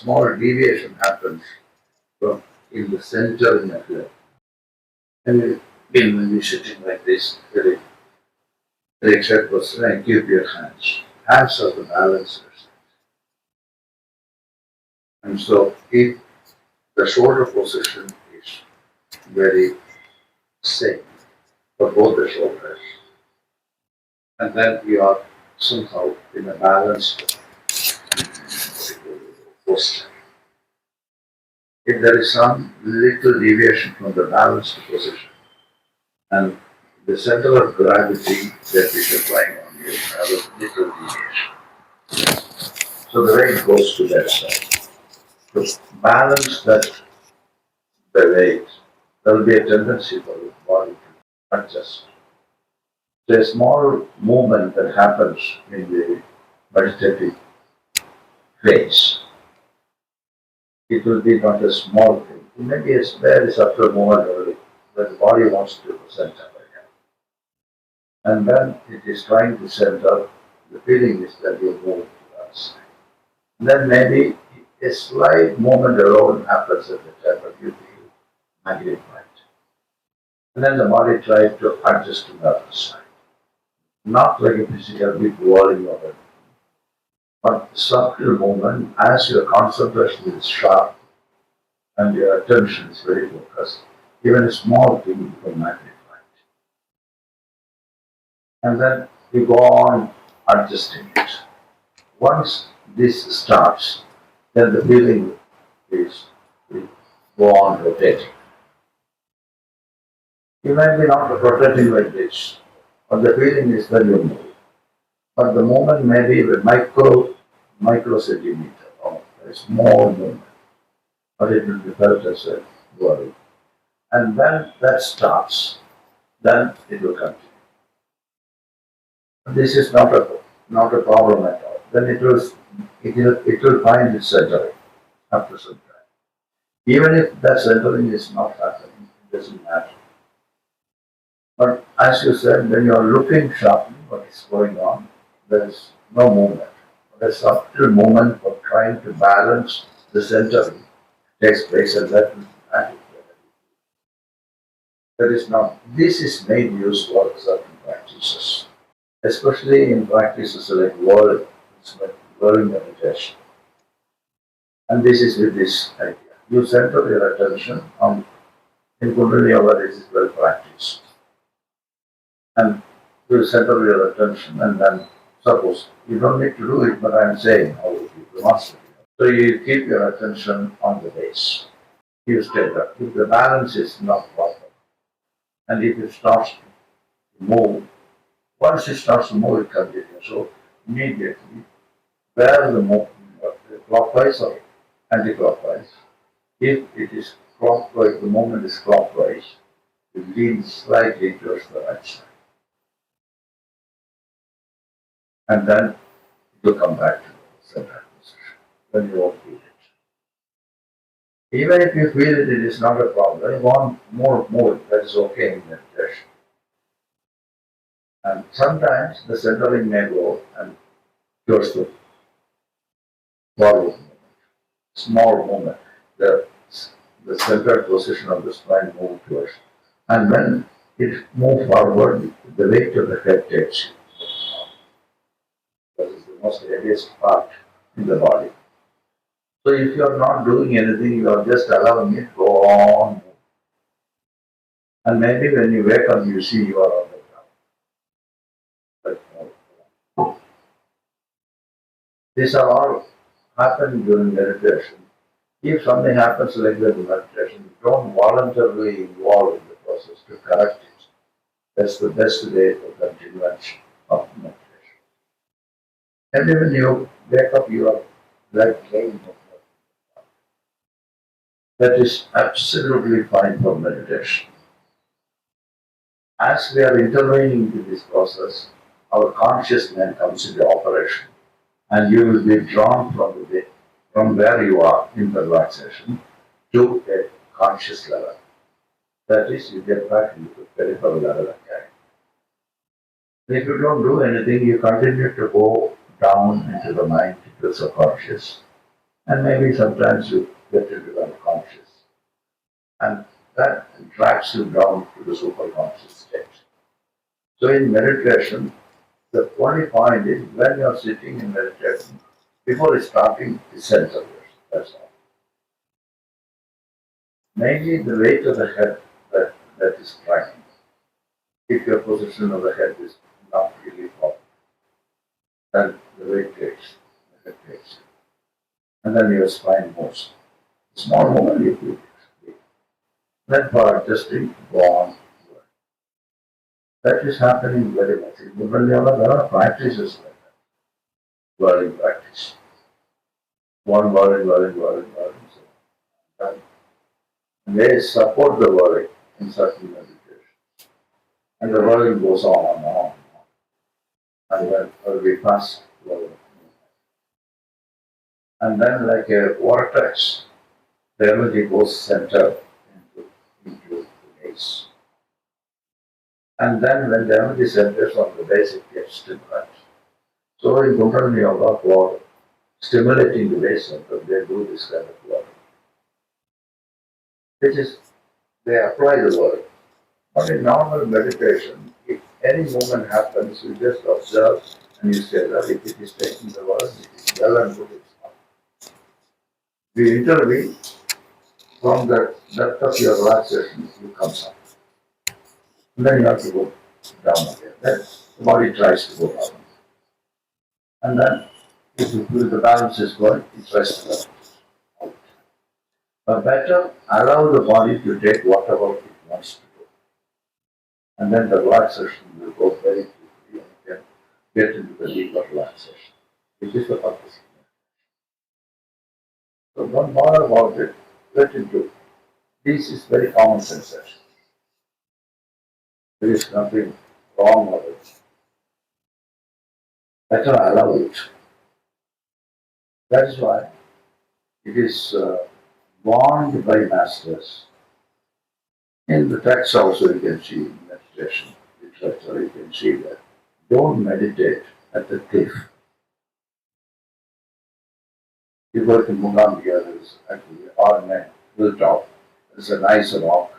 small deviation happens from in the center in your leg. And when you're sitting like this, very exact posture, and keep your hands. Hands are the balancers. And so if the shoulder position is very safe for both the shoulders, and then you are somehow in a balanced posture. If there is some little deviation from the balanced position, and the center of gravity that is applying on you have a little deviation. So the weight goes to that side. To balance that the weight, there will be a tendency for the body to adjust. So a small movement that happens in the meditative phase, it will be not a small thing. It may be a very subtle movement only, but the body wants to center again. And then it is trying to center, the feeling is that you move to that side. And then maybe a slight movement alone happens at the time, but you feel magnified. And then the body tries to adjust to the other side. Not like a physical big volume of it, but subtle movement as your concentration is sharp and your attention is very focused. Even a small thing becomes magnified. And then you go on adjusting it. Once this starts, then the feeling is you go on rotating. You might be not rotating like this, but the feeling is that you move. But the movement may be a micro centimeter or a small movement, but it will be felt as a worry. And when that starts, then it will continue. This is not a problem at all. Then it will find its centering after some time. Even if that centering is not happening, it doesn't matter. But as you said, when you are looking sharply what is going on, there is no movement. The subtle movement for trying to balance the centering takes place, and that will add. That is not. This is made use for certain practices, especially in practices like world meditation. And this is with this idea. You center your attention on in Kundalini yoga. This is well practiced. And you center your attention, and then suppose you don't need to do it, but I am saying how you master it. So you keep your attention on the base. You stay there. If the balance is not proper, and if it starts to move, once it starts to move, it continues. So immediately, where the movement, clockwise or anti-clockwise, if it is clockwise, the movement is clockwise, it leans slightly towards the right side. And then it will come back to the center position when you won't feel it. Even if you feel it, it is not a problem. You want more, that is okay in meditation. And sometimes the centering may go and towards the forward movement, small movement. The centered position of the spine moves towards. And when it moves forward, the weight of the head takes you. That is the most heaviest part in the body. So if you are not doing anything, you are just allowing it to go on. And maybe when you wake up, you see you are on the ground. These are all happen during meditation. If something happens like that in meditation, don't voluntarily involve in the process to correct it. That's the best way for continuation of meditation. And when you wake up, you are like playing. That is absolutely fine for meditation. As we are intervening in this process, our conscious mind comes into operation, and you will be drawn from where you are in the relaxation to a conscious level. That is, you get back into the peripheral level again. If you don't do anything, you continue to go down into the mind, into the subconscious. And maybe sometimes you get into the unconscious. And that drags you down to the superconscious state. So in meditation, the only point is when you are sitting in meditation, before starting, center yourself. That's all. Mainly the weight of the head that is trying. If your position of the head is not really up, then the weight takes, the head takes. And then your spine moves. Small movement you do it. Then for adjusting, go on. That is happening very much. In Kundalini, there are practices like that. Whirling practice. One whirling. So, and they support the whirling in certain meditation. And the whirling goes on and on. And then we pass whirling. And then like a vortex, the energy goes center into the base. And then when the energy centers on the base, it gets stimulated. So in Kundalini Yoga, for stimulating the base center, they do this kind of work. Which is, they apply the word. But in normal meditation, if any movement happens, you just observe and you say that if it is taking the word, it is well and good, it's not. We intervene from the depth of your relaxation, you come up. And then you have to go down again. Then the body tries to go down. And then if you feel the balance is going, it tries to go out. But better allow the body to take whatever it wants to do. And then the relaxation will go very quickly and you can get into the deeper relaxation, which is the purpose. So don't bother about it, let it do. This is very common sensation. There is nothing wrong with it. Better allow it. That is why it is warned by masters. In the text also you can see in meditation literature, you can see that don't meditate at the cliff. You go to Mungambiya, there is actually on a hilltop, there is a nice rock,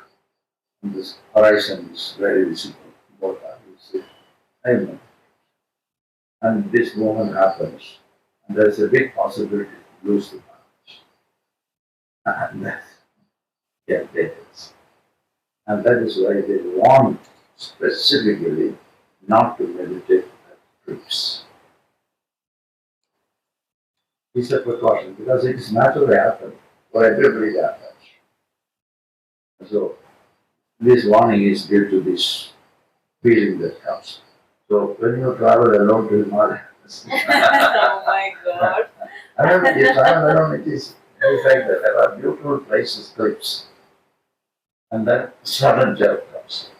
and this horizon is very visible. What you see, amen. And this moment happens, and there is a big possibility to lose the balance. And that, yeah, deepens. And that is why they want specifically not to meditate at trips. It's a precaution because it is naturally happening for everybody that happens. So this warning is due to this feeling that comes. So when you travel alone to Himalayas, Oh my god. and you travel alone, it is like that. There are beautiful places, cliffs, and then sudden jerk comes.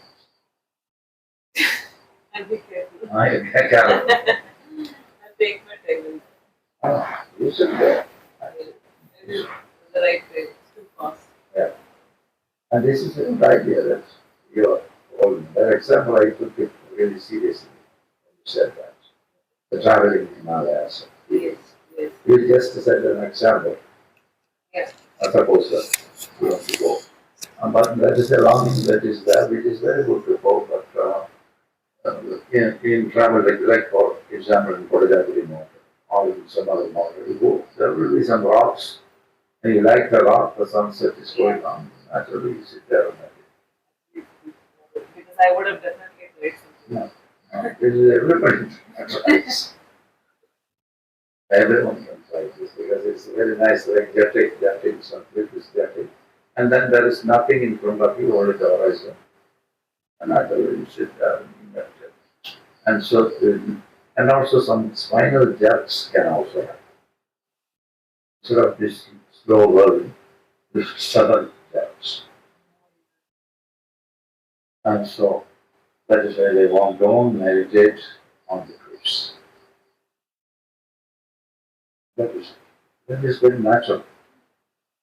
I'll be careful. I can't. I'll take my time. You should go. Maybe the right way. It's too fast. Yeah. And this is a good idea that you're holding. That example I took it really seriously when you said that. The traveling in Himalayas. Yes, yes. You just said an example. Yeah. I suppose that you want to go. But that is a longing that is there, which is very good to go. But in travel, like for example, in Kodagiri mountain or in some other mountain, you go, there will be some rocks, and you like the rock, the sunset is going on. Naturally, you sit there and meditate. Because I would have definitely tried something. No, this is everybody tries. Everyone can try this because it's very nice, like jetting, some cliff is jetting, and then there is nothing in front of you, only the horizon. And naturally, you sit there and you meditate. And so, and also some spinal jerks can also happen. Instead of this slow whirling, this sudden jerks. And so, that is why they want don't meditate on the cliffs. That is very natural.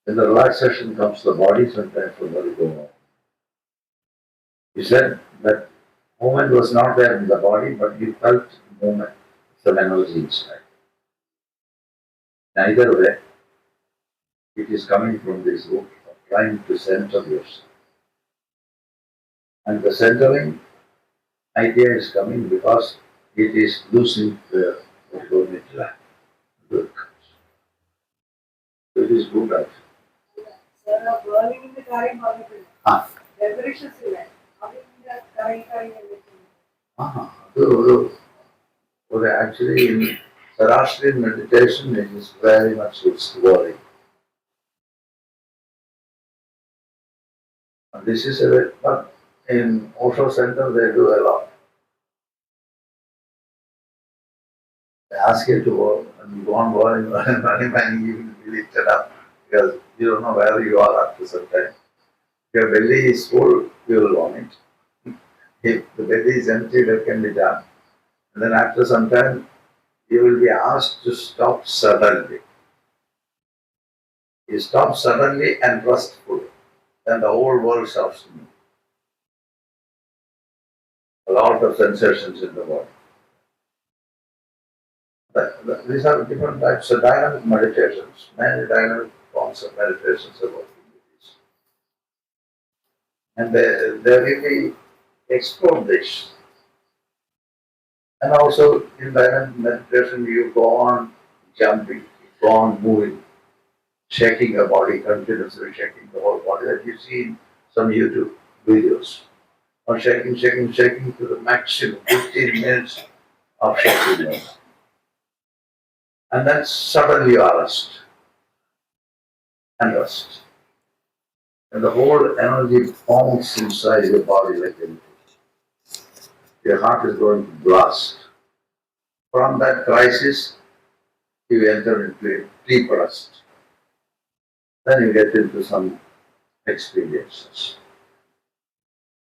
When the relaxation comes, the body sometimes will let it go on. You said that movement was not there in the body, but you felt movement, some energy inside. Neither way, It is coming from this root of trying to center yourself. And the centering idea is coming because it is losing the track. Good. So it is good actually. Sir, burning in the curry market. Delicious in it. Having the curry So actually in Zoroastrian meditation it is very much it's worry. And this is a but in Osho Center they do a lot. They ask you to work and you go on worrying, and you will be lifted up because you don't know where you are after some time. If your belly is full, you will vomit. If the belly is empty, that can be done. And then after some time, you will be asked to stop suddenly. You stop suddenly and trustful, then the whole world stops to move. A lot of sensations in the body. These are different types of dynamic meditations. Many dynamic forms of meditations are working with this. And they really explore this. And also in dynamic meditation, you go on jumping, you go on moving, shaking your body, continuously shaking the whole body that you see in some YouTube videos. Or shaking to the maximum, 15 minutes of shaking. And then suddenly you arrest and rest. And the whole energy pounds inside your body like anything. Your heart is going to blast. From that crisis, you enter into deep rest. Then you get into some experiences.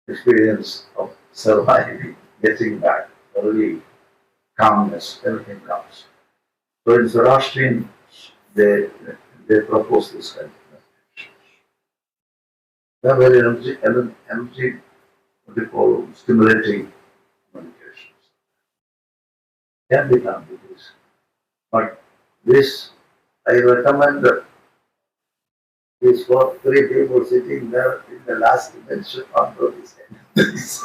Experience of surviving, getting back, relief, calmness, everything comes. So in Zoroastrian, they propose this kind of meditation. They are very energy, what they call stimulating meditations. Can be done with this. But this, I recommend this for 3 people sitting there in the last dimension on this kind of things.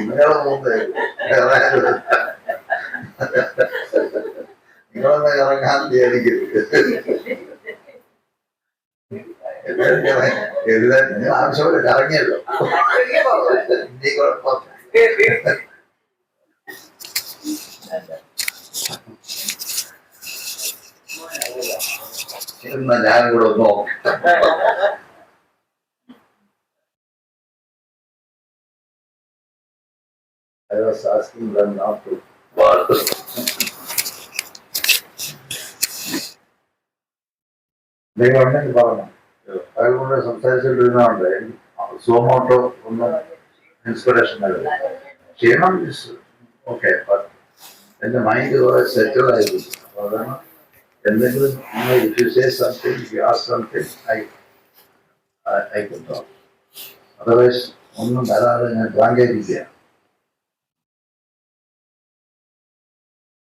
നിങ്ങളൊന്ന് ഇറങ്ങാൻ നിങ്ങൾ ആവശ്യപോലെ കറങ്ങിയല്ലോ ഇനി കുഴപ്പം എന്നാ ഞാൻ കൂടെ ഒന്ന് നോക്കട്ടെ. I was asking them not to bother. നിങ്ങൾ ഉണ്ടെങ്കിൽ പറഞ്ഞു അതുകൊണ്ട് സംസാരിച്ചിട്ടിരുന്നുണ്ട് സോമോട്ടോ ഒന്നും ഇൻസ്പിറേഷൻ നൽകും ചെയ്യണം ഓക്കെ എൻ്റെ മൈൻഡ് കുറെ സെറ്റിൽ ആയിരുന്നു അപ്പോൾ അതാണ് എന്തെങ്കിലും if you say something you ask something I can talk otherwise ഒന്നും വരാതെ ഞാൻ ബ്ലാങ്ക് ആയിരിക്കുക